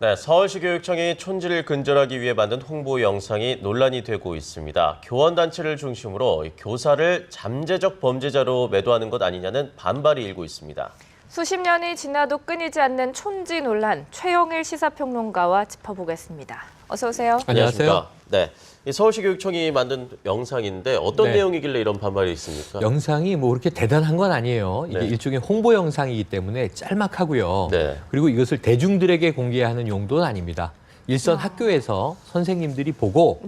네, 서울시 교육청이 촌지를 근절하기 위해 만든 홍보 영상이 논란이 되고 있습니다. 교원단체를 중심으로 교사를 잠재적 범죄자로 매도하는 것 아니냐는 반발이 일고 있습니다. 수십 년이 지나도 끊이지 않는 촌지 논란, 최영일 시사평론가와 짚어보겠습니다. 어서 오세요. 안녕하십니까. 네, 서울시 교육청이 만든 영상인데 어떤 내용이길래 이런 반발이 있습니까? 영상이 뭐 그렇게 대단한 건 아니에요. 이게 일종의 홍보 영상이기 때문에 짤막하고요. 그리고 이것을 대중들에게 공개하는 용도는 아닙니다. 일선 학교에서 선생님들이 보고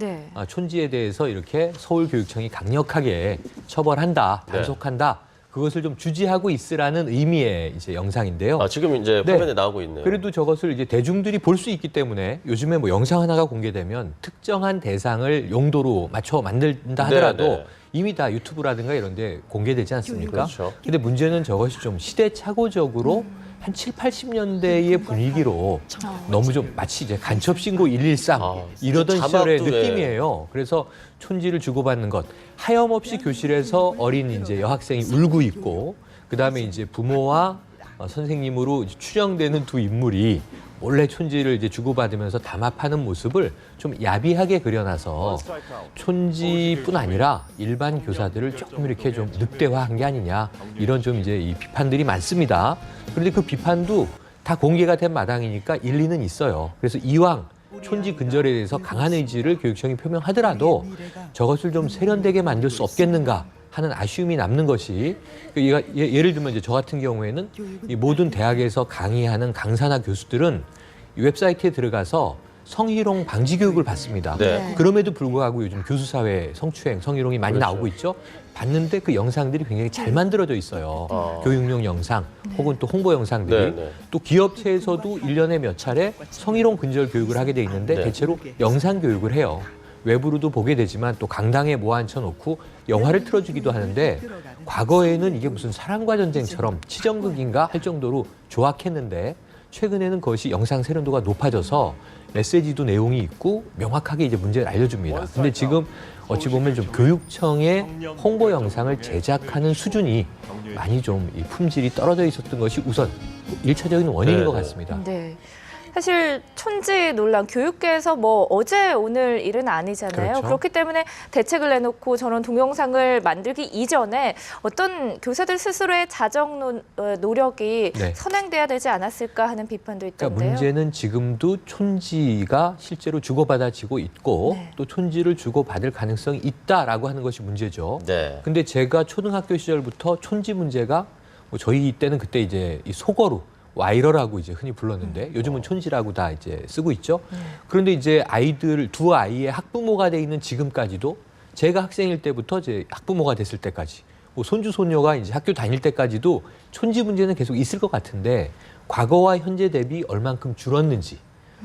촌지에 대해서 이렇게 서울교육청이 강력하게 처벌한다, 단속한다. 그것을 좀 주지하고 있으라는 의미의 이제 영상인데요. 지금 이제 화면에 나오고 있네요. 그래도 저것을 이제 대중들이 볼 수 있기 때문에 요즘에 뭐 영상 하나가 공개되면 특정한 대상을 용도로 맞춰 만든다 하더라도 이미 다 유튜브라든가 이런 데 공개되지 않습니까? 그렇죠. 근데 문제는 저것이 좀 시대착오적으로 한 7, 80년대의 분위기로 너무 좀 마치 이제 간첩신고 113 이러던 시절의 느낌이에요. 그래서 촌지를 주고받는 것. 하염없이 교실에서 어린 이제 여학생이 울고 있고 그다음에 이제 부모와 선생님으로 추정되는 두 인물이 몰래 촌지를 이제 주고받으면서 담합하는 모습을 좀 야비하게 그려놔서 촌지뿐 아니라 일반 교사들을 조금 이렇게 좀 늑대화한 게 아니냐 이런 좀 이제 이 비판들이 많습니다. 그런데 그 비판도 다 공개가 된 마당이니까 일리는 있어요. 그래서 이왕 촌지 근절에 대해서 강한 의지를 교육청이 표명하더라도 저것을 좀 세련되게 만들 수 없겠는가 하는 아쉬움이 남는 것이 예를 들면 이제 저 같은 경우에는 이 모든 대학에서 강의하는 강사나 교수들은 이 웹사이트에 들어가서 성희롱 방지 교육을 받습니다. 그럼에도 불구하고 요즘 교수사회 성추행, 성희롱이 많이 나오고 있죠. 봤는데 그 영상들이 굉장히 잘 만들어져 있어요. 교육용 영상 혹은 또 홍보 영상들이. 또 기업체에서도 1년에 몇 차례 성희롱 근절 교육을 하게 돼 있는데 대체로 영상 교육을 해요. 외부로도 보게 되지만 또 강당에 모아앉혀놓고 영화를 틀어주기도 하는데 과거에는 이게 무슨 사랑과 전쟁처럼 치정극인가 할 정도로 조악했는데 최근에는 그것이 영상 세련도가 높아져서 메시지도 내용이 있고 명확하게 이제 문제를 알려줍니다. 근데 지금 어찌 보면 좀 교육청의 홍보 영상을 제작하는 수준이 많이 좀 이 품질이 떨어져 있었던 것이 우선 1차적인 원인인 것 같습니다. 사실 촌지 논란, 교육계에서 뭐 어제 오늘 일은 아니잖아요. 그렇기 때문에 대책을 내놓고 저런 동영상을 만들기 이전에 어떤 교사들 스스로의 자정 노력이 선행돼야 되지 않았을까 하는 비판도 있던데요. 그러니까 문제는 지금도 촌지가 실제로 주고받아지고 있고 또 촌지를 주고받을 가능성이 있다라고 하는 것이 문제죠. 근데 제가 초등학교 시절부터 촌지 문제가 뭐 저희 때는 그때 이제 이 속어로 와이러라고 이제 흔히 불렀는데 요즘은 촌지라고 다 이제 쓰고 있죠. 그런데 이제 두 아이의 학부모가 돼 있는 지금까지도 제가 학생일 때부터 이제 학부모가 됐을 때까지 뭐 손주 손녀가 이제 학교 다닐 때까지도 촌지 문제는 계속 있을 것 같은데 과거와 현재 대비 얼만큼 줄었는지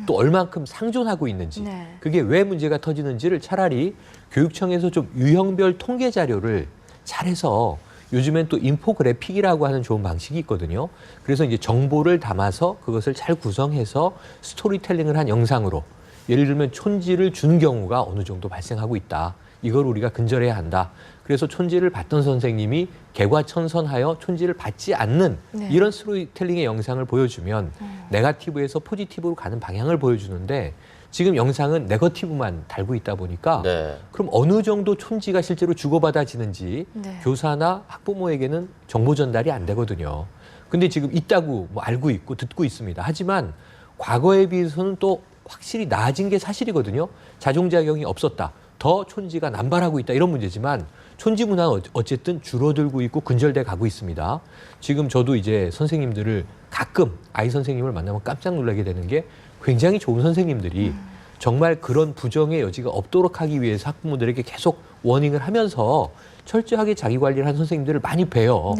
또 얼만큼 상존하고 있는지 그게 왜 문제가 터지는지를 차라리 교육청에서 좀 유형별 통계 자료를 잘해서 요즘엔 또 인포그래픽이라고 하는 좋은 방식이 있거든요. 그래서 이제 정보를 담아서 그것을 잘 구성해서 스토리텔링을 한 영상으로 예를 들면 촌지를 준 경우가 어느 정도 발생하고 있다. 이걸 우리가 근절해야 한다. 그래서 촌지를 받던 선생님이 개과천선하여 촌지를 받지 않는 이런 스토리텔링의 영상을 보여주면 네거티브에서 포지티브로 가는 방향을 보여주는데 지금 영상은 네거티브만 달고 있다 보니까 그럼 어느 정도 촌지가 실제로 주고받아지는지 교사나 학부모에게는 정보 전달이 안 되거든요. 근데 지금 있다고 뭐 알고 있고 듣고 있습니다. 하지만 과거에 비해서는 또 확실히 나아진 게 사실이거든요. 자존자경이 없었다. 더 촌지가 남발하고 있다. 이런 문제지만 촌지 문화는 어쨌든 줄어들고 있고 근절돼 가고 있습니다. 지금 저도 이제 선생님들을 가끔 아이 선생님을 만나면 깜짝 놀라게 되는 게 굉장히 좋은 선생님들이 정말 그런 부정의 여지가 없도록 하기 위해서 학부모들에게 계속 워닝을 하면서 철저하게 자기 관리를 한 선생님들을 많이 봬요.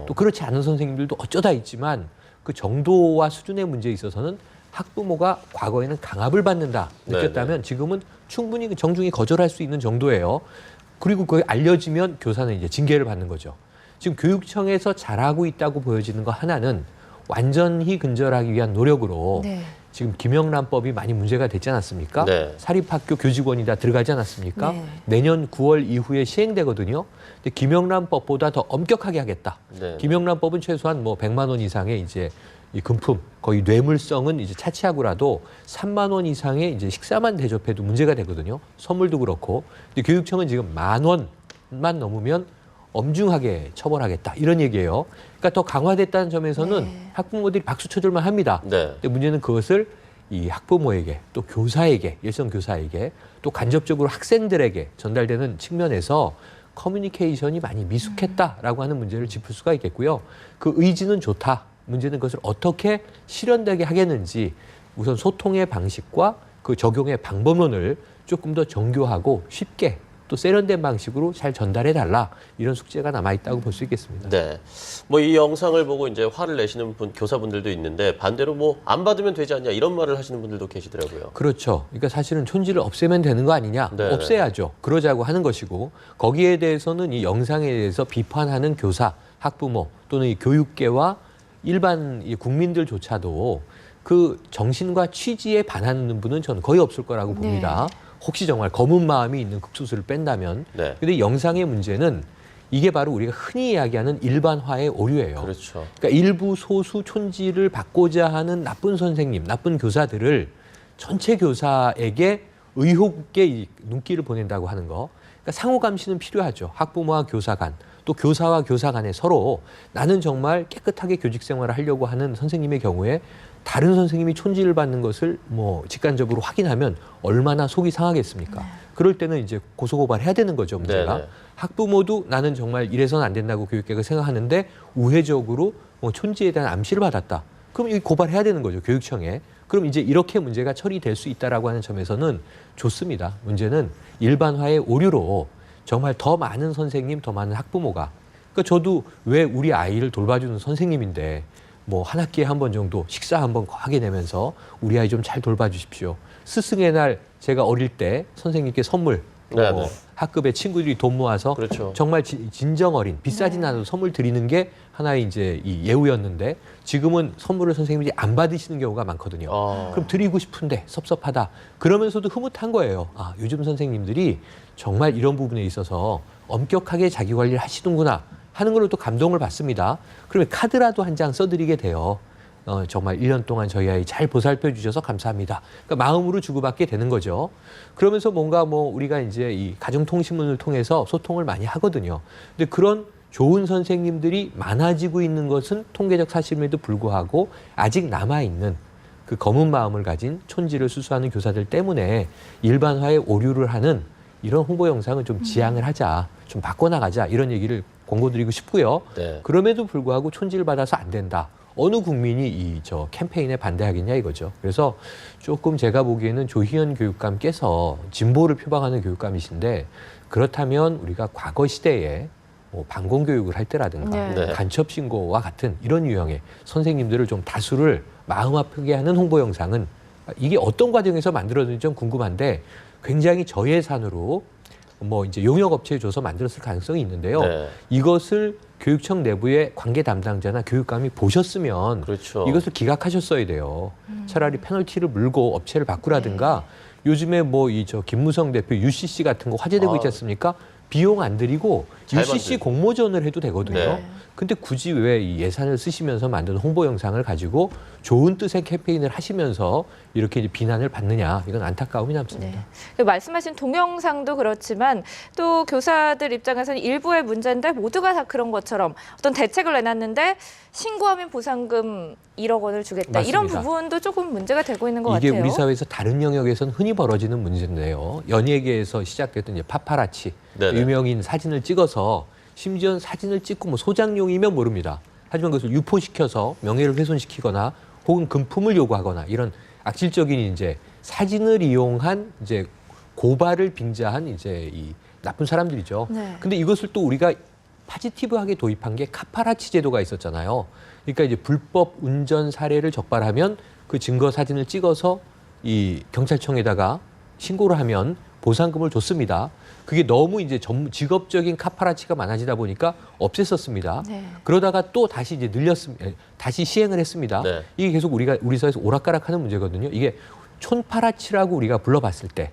또 그렇지 않은 선생님들도 어쩌다 있지만 그 정도와 수준의 문제에 있어서는 학부모가 과거에는 강압을 받는다 느꼈다면 지금은 충분히 정중히 거절할 수 있는 정도예요. 그리고 그게 알려지면 교사는 이제 징계를 받는 거죠. 지금 교육청에서 잘하고 있다고 보여지는 거 하나는 완전히 근절하기 위한 노력으로 지금 김영란법이 많이 문제가 됐지 않았습니까? 사립학교 교직원이 다 들어가지 않았습니까? 내년 9월 이후에 시행되거든요. 근데 김영란법보다 더 엄격하게 하겠다. 김영란법은 최소한 뭐 100만 원 이상의 이제 이 금품, 거의 뇌물성은 이제 차치하고라도 3만 원 이상의 이제 식사만 대접해도 문제가 되거든요. 선물도 그렇고. 근데 교육청은 지금 10,000원만 넘으면 엄중하게 처벌하겠다 이런 얘기예요. 그러니까 더 강화됐다는 점에서는 학부모들이 박수 쳐줄만 합니다. 근데 문제는 그것을 이 학부모에게 또 교사에게, 일선 교사에게 또 간접적으로 학생들에게 전달되는 측면에서 커뮤니케이션이 많이 미숙했다라고 하는 문제를 짚을 수가 있겠고요. 그 의지는 좋다. 문제는 그것을 어떻게 실현되게 하겠는지 우선 소통의 방식과 그 적용의 방법론을 조금 더 정교하고 쉽게 또 세련된 방식으로 잘 전달해달라 이런 숙제가 남아있다고 볼 수 있겠습니다. 네. 뭐 이 영상을 보고 이제 화를 내시는 교사분들도 있는데 반대로 뭐 안 받으면 되지 않냐 이런 말을 하시는 분들도 계시더라고요. 그렇죠. 그러니까 사실은 촌지를 없애면 되는 거 아니냐? 네네. 없애야죠. 그러자고 하는 것이고 거기에 대해서는 이 영상에 대해서 비판하는 교사, 학부모 또는 이 교육계와 일반 이 국민들조차도 그 정신과 취지에 반하는 분은 저는 거의 없을 거라고 봅니다. 혹시 정말 검은 마음이 있는 극소수를 뺀다면. 근데 영상의 문제는 이게 바로 우리가 흔히 이야기하는 일반화의 오류예요. 그렇죠. 그러니까 일부 소수 촌지를 받고자 하는 나쁜 선생님, 나쁜 교사들을 전체 교사에게 의혹 있게 눈길을 보낸다고 하는 거. 그러니까 상호 감시는 필요하죠. 학부모와 교사 간, 또 교사와 교사 간에 서로 나는 정말 깨끗하게 교직 생활을 하려고 하는 선생님의 경우에 다른 선생님이 촌지를 받는 것을 뭐 직간접으로 확인하면 얼마나 속이 상하겠습니까? 그럴 때는 이제 고소고발해야 되는 거죠, 문제가. 학부모도 나는 정말 이래서는 안 된다고 교육계가 생각하는데 우회적으로 뭐 촌지에 대한 암시를 받았다. 그럼 이 고발해야 되는 거죠, 교육청에. 그럼 이제 이렇게 문제가 처리될 수 있다라고 하는 점에서는 좋습니다. 문제는 일반화의 오류로 정말 더 많은 선생님, 더 많은 학부모가. 그러니까 저도 왜 우리 아이를 돌봐주는 선생님인데 뭐 한 학기에 한 번 정도 식사 한번 거하게 내면서 우리 아이 좀 잘 돌봐주십시오. 스승의 날 제가 어릴 때 선생님께 선물 학급에 친구들이 돈 모아서 정말 진정 어린 비싸진 않아도 선물 드리는 게 하나의 이제 이 예우였는데 지금은 선물을 선생님들이 안 받으시는 경우가 많거든요. 그럼 드리고 싶은데 섭섭하다. 그러면서도 흐뭇한 거예요. 아, 요즘 선생님들이 정말 이런 부분에 있어서 엄격하게 자기 관리를 하시는구나 하는 걸로 또 감동을 받습니다. 그러면 카드라도 한 장 써드리게 돼요. 정말 1년 동안 저희 아이 잘 보살펴 주셔서 감사합니다. 그러니까 마음으로 주고받게 되는 거죠. 그러면서 뭔가 뭐 우리가 이제 이 가정통신문을 통해서 소통을 많이 하거든요. 근데 그런 좋은 선생님들이 많아지고 있는 것은 통계적 사실임에도 불구하고 아직 남아있는 그 검은 마음을 가진 촌지를 수수하는 교사들 때문에 일반화에 오류를 하는 이런 홍보 영상은 좀 지양을 하자, 좀 바꿔나가자 이런 얘기를 권고드리고 싶고요. 그럼에도 불구하고 촌지를 받아서 안 된다. 어느 국민이 저 캠페인에 반대하겠냐 이거죠. 그래서 조금 제가 보기에는 조희연 교육감께서 진보를 표방하는 교육감이신데 그렇다면 우리가 과거 시대에 뭐 방공교육을 할 때라든가 간첩신고와 같은 이런 유형의 선생님들을 좀 다수를 마음 아프게 하는 홍보 영상은 이게 어떤 과정에서 만들어졌는지 좀 궁금한데 굉장히 저예산으로 뭐 이제 용역업체에 줘서 만들었을 가능성이 있는데요. 이것을 교육청 내부의 관계 담당자나 교육감이 보셨으면 이것을 기각하셨어야 돼요. 차라리 페널티를 물고 업체를 바꾸라든가 요즘에 뭐 이 저 김무성 대표 UCC 같은 거 화제되고 있지 않습니까? 비용 안 들이고 UCC 공모전을 해도 되거든요. 근데 굳이 왜 이 예산을 쓰시면서 만든 홍보 영상을 가지고 좋은 뜻의 캠페인을 하시면서 이렇게 이제 비난을 받느냐 이건 안타까움이 남습니다. 말씀하신 동영상도 그렇지만 또 교사들 입장에서는 일부의 문제인데 모두가 다 그런 것처럼 어떤 대책을 내놨는데 신고하면 보상금 1억 원을 주겠다. 맞습니다. 이런 부분도 조금 문제가 되고 있는 것 이게 같아요. 우리 사회에서 다른 영역에서는 흔히 벌어지는 문제인데요. 연예계에서 시작됐던 이제 파파라치, 유명인 사진을 찍어서 심지어 사진을 찍고 뭐 소장용이면 모릅니다. 하지만 그것을 유포시켜서 명예를 훼손시키거나 혹은 금품을 요구하거나 이런 악질적인 이제 사진을 이용한 이제 고발을 빙자한 이제 이 나쁜 사람들이죠. 근데 이것을 또 우리가 파지티브하게 도입한 게 카파라치 제도가 있었잖아요. 그러니까 이제 불법 운전 사례를 적발하면 그 증거 사진을 찍어서 이 경찰청에다가 신고를 하면 보상금을 줬습니다. 그게 너무 이제 직업적인 카파라치가 많아지다 보니까 없앴었습니다. 그러다가 또 다시 이제 다시 시행을 했습니다. 이게 계속 우리 사회에서 오락가락하는 문제거든요. 이게 촌파라치라고 우리가 불러봤을 때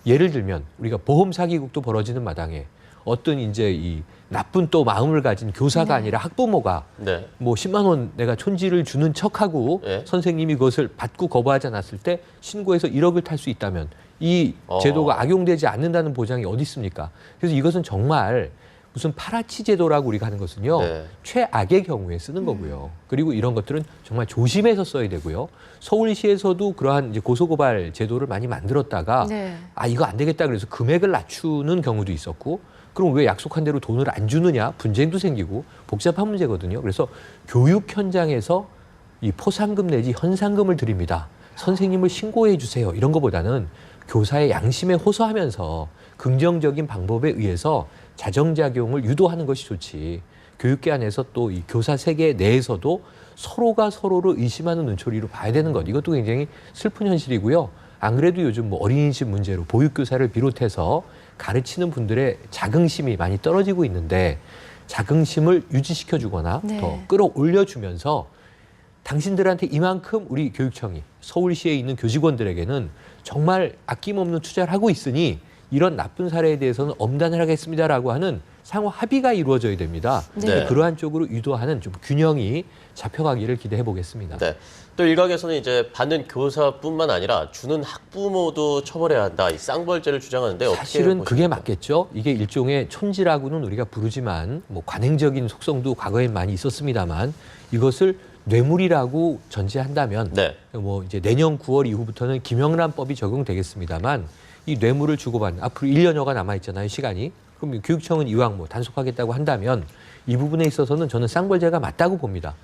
예를 들면 우리가 보험 사기극도 벌어지는 마당에 어떤 이제 이 나쁜 또 마음을 가진 교사가 아니라 학부모가 네. 뭐 10만 원 내가 촌지를 주는 척하고 네. 선생님이 그것을 받고 거부하지 않았을 때 신고해서 1억을 탈 수 있다면 이 제도가 악용되지 않는다는 보장이 어디 있습니까? 그래서 이것은 정말 무슨 파라치 제도라고 우리가 하는 것은요. 네. 최악의 경우에 쓰는 거고요. 그리고 이런 것들은 정말 조심해서 써야 되고요. 서울시에서도 그러한 이제 고소고발 제도를 많이 만들었다가 네. 아 이거 안 되겠다 그래서 금액을 낮추는 경우도 있었고 그럼 왜 약속한 대로 돈을 안 주느냐 분쟁도 생기고 복잡한 문제거든요. 그래서 교육 현장에서 이 포상금 내지 현상금을 드립니다. 선생님을 신고해 주세요. 이런 것보다는 교사의 양심에 호소하면서 긍정적인 방법에 의해서 자정작용을 유도하는 것이 좋지. 교육계 안에서 또 이 교사 세계 내에서도 서로가 서로를 의심하는 눈초리로 봐야 되는 것. 이것도 굉장히 슬픈 현실이고요. 안 그래도 요즘 뭐 어린이집 문제로 보육교사를 비롯해서 가르치는 분들의 자긍심이 많이 떨어지고 있는데 자긍심을 유지시켜주거나 네. 더 끌어올려주면서 당신들한테 이만큼 우리 교육청이 서울시에 있는 교직원들에게는 정말 아낌없는 투자를 하고 있으니 이런 나쁜 사례에 대해서는 엄단을 하겠습니다라고 하는 상호 합의가 이루어져야 됩니다. 네. 그러한 쪽으로 유도하는 좀 균형이 잡혀가기를 기대해 보겠습니다. 네. 또 일각에서는 이제 받는 교사뿐만 아니라 주는 학부모도 처벌해야 한다. 이 쌍벌죄를 주장하는데 어떻게 사실은 보십니까? 그게 맞겠죠. 이게 일종의 촌지라고는 우리가 부르지만 뭐 관행적인 속성도 과거엔 많이 있었습니다만 이것을 뇌물이라고 전제한다면 네. 뭐 이제 내년 9월 이후부터는 김영란법이 적용되겠습니다만 이 뇌물을 주고받는 앞으로 1년여가 남아 있잖아요, 시간이. 그럼 교육청은 이왕 뭐 단속하겠다고 한다면 이 부분에 있어서는 저는 쌍벌죄가 맞다고 봅니다.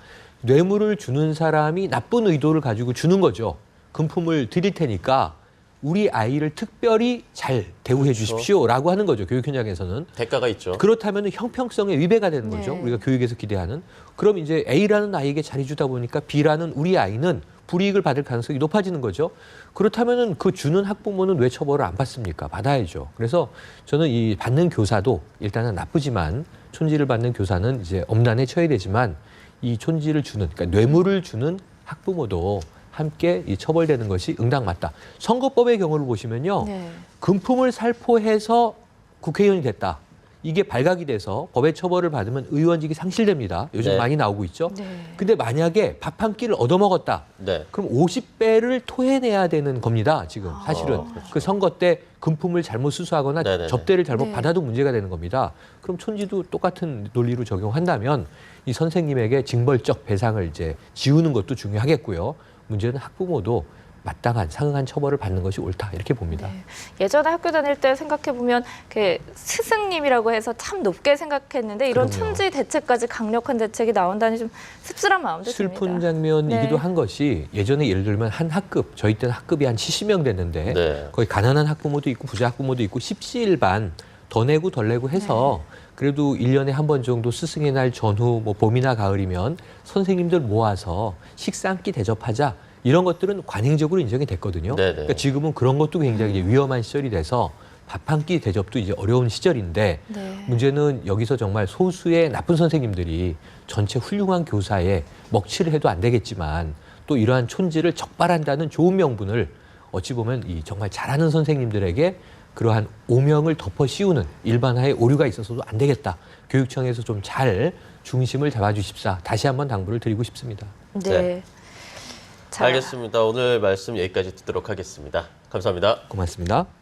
뇌물을 주는 사람이 나쁜 의도를 가지고 주는 거죠. 금품을 드릴 테니까 우리 아이를 특별히 잘 대우해 주십시오라고 하는 거죠. 교육 현장에서는. 대가가 있죠. 그렇다면 형평성에 위배가 되는 거죠. 네. 우리가 교육에서 기대하는. 그럼 이제 A라는 아이에게 잘해주다 보니까 B라는 우리 아이는 불이익을 받을 가능성이 높아지는 거죠. 그렇다면은 그 주는 학부모는 왜 처벌을 안 받습니까? 받아야죠. 그래서 저는 이 받는 교사도 일단은 나쁘지만 촌지를 받는 교사는 이제 엄단에 처해야 되지만 이 촌지를 주는, 그러니까 뇌물을 주는 학부모도 함께 이 처벌되는 것이 응당맞다. 선거법의 경우를 보시면요. 네. 금품을 살포해서 국회의원이 됐다. 이게 발각이 돼서 법의 처벌을 받으면 의원직이 상실됩니다. 요즘 네. 많이 나오고 있죠. 네. 근데 만약에 밥 한 끼를 얻어먹었다. 네. 그럼 50배를 토해내야 되는 겁니다. 지금 사실은. 그 선거 때 금품을 잘못 수수하거나 네네네. 접대를 잘못 네. 받아도 문제가 되는 겁니다. 그럼 촌지도 똑같은 논리로 적용한다면 이 선생님에게 징벌적 배상을 이제 지우는 것도 중요하겠고요. 문제는 학부모도 마땅한 상응한 처벌을 받는 것이 옳다 이렇게 봅니다. 네. 예전에 학교 다닐 때 생각해 보면 스승님이라고 해서 참 높게 생각했는데 이런 그럼요. 촌지 대책까지 강력한 대책이 나온다니 좀 씁쓸한 마음도 슬픈 듭니다. 장면이기도 네. 한 것이 예전에 예를 들면 한 학급 저희 때는 학급이 한 70명 됐는데 네. 거의 가난한 학부모도 있고 부자 학부모도 있고 십시일반 더 내고 덜 내고 해서 그래도 1년에 한 번 정도 스승의 날 전후 뭐 봄이나 가을이면 선생님들 모아서 식사 한 끼 대접하자 이런 것들은 관행적으로 인정이 됐거든요. 네네. 그러니까 지금은 그런 것도 굉장히 이제 위험한 시절이 돼서 밥 한 끼 대접도 이제 어려운 시절인데 네. 문제는 여기서 정말 소수의 나쁜 선생님들이 전체 훌륭한 교사에 먹칠을 해도 안 되겠지만 또 이러한 촌지를 적발한다는 좋은 명분을 어찌 보면 이 정말 잘하는 선생님들에게 그러한 오명을 덮어 씌우는 일반화의 오류가 있어서도 안 되겠다. 교육청에서 좀 잘 중심을 잡아주십사. 다시 한번 당부를 드리고 싶습니다. 네. 네. 자, 알겠습니다. 오늘 말씀 여기까지 듣도록 하겠습니다. 감사합니다. 고맙습니다.